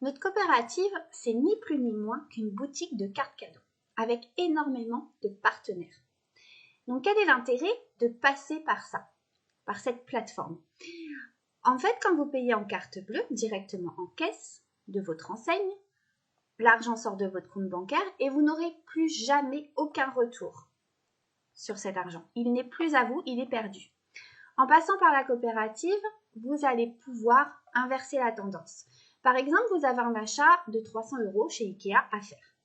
Notre coopérative, c'est ni plus ni moins qu'une boutique de cartes cadeaux, avec énormément de partenaires. Donc, quel est l'intérêt de passer par ça, par cette plateforme? En fait, quand vous payez en carte bleue, directement en caisse de votre enseigne, l'argent sort de votre compte bancaire et vous n'aurez plus jamais aucun retour sur cet argent. Il n'est plus à vous, il est perdu. En passant par la coopérative, vous allez pouvoir inverser la tendance. Par exemple, vous avez un achat de 300 € chez Ikea à faire.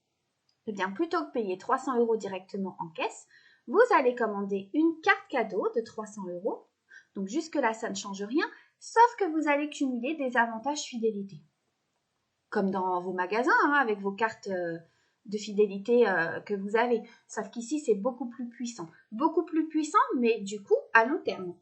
Eh bien, plutôt que payer 300 € directement en caisse, vous allez commander une carte cadeau de 300 €. Donc jusque-là, ça ne change rien, sauf que vous allez cumuler des avantages fidélité. Comme dans vos magasins, avec vos cartes de fidélité que vous avez. Sauf qu'ici, c'est beaucoup plus puissant. Beaucoup plus puissant, mais du coup, à long terme.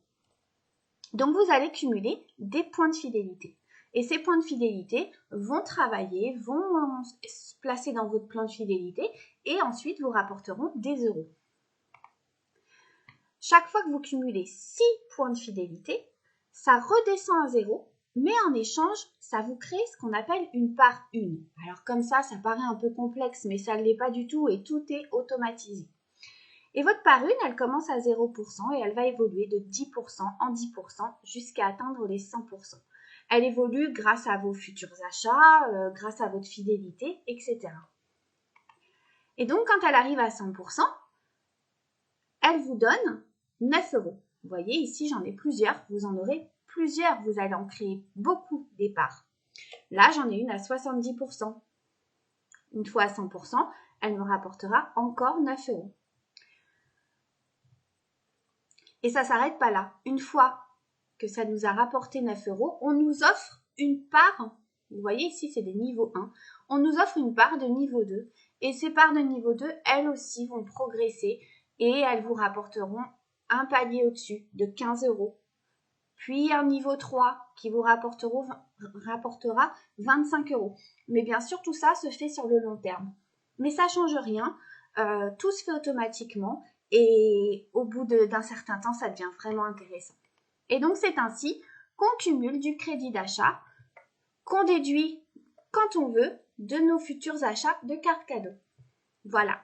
Donc, vous allez cumuler des points de fidélité. Et ces points de fidélité vont travailler, vont se placer dans votre plan de fidélité et ensuite vous rapporteront des euros. Chaque fois que vous cumulez 6 points de fidélité, ça redescend à 0, mais en échange, ça vous crée ce qu'on appelle une part 1. Alors comme ça paraît un peu complexe, mais ça ne l'est pas du tout et tout est automatisé. Et votre part 1, elle commence à 0% et elle va évoluer de 10% en 10% jusqu'à atteindre les 100%. Elle évolue grâce à vos futurs achats, grâce à votre fidélité, etc. Et donc, quand elle arrive à 100%, elle vous donne 9 €. Vous voyez, ici, j'en ai plusieurs. Vous en aurez plusieurs. Vous allez en créer beaucoup des parts. Là, j'en ai une à 70%. Une fois à 100%, elle me rapportera encore 9 €. Et ça ne s'arrête pas là. Une fois que ça nous a rapporté 9 €, on nous offre une part. Vous voyez ici, c'est des niveaux 1. On nous offre une part de niveau 2. Et ces parts de niveau 2, elles aussi vont progresser et elles vous rapporteront un palier au-dessus de 15 €. Puis un niveau 3 qui vous rapportera 25 €. Mais bien sûr, tout ça se fait sur le long terme. Mais ça ne change rien. Tout se fait automatiquement. Et au bout d'un certain temps, ça devient vraiment intéressant. Et donc, c'est ainsi qu'on cumule du crédit d'achat, qu'on déduit quand on veut de nos futurs achats de cartes cadeaux. Voilà.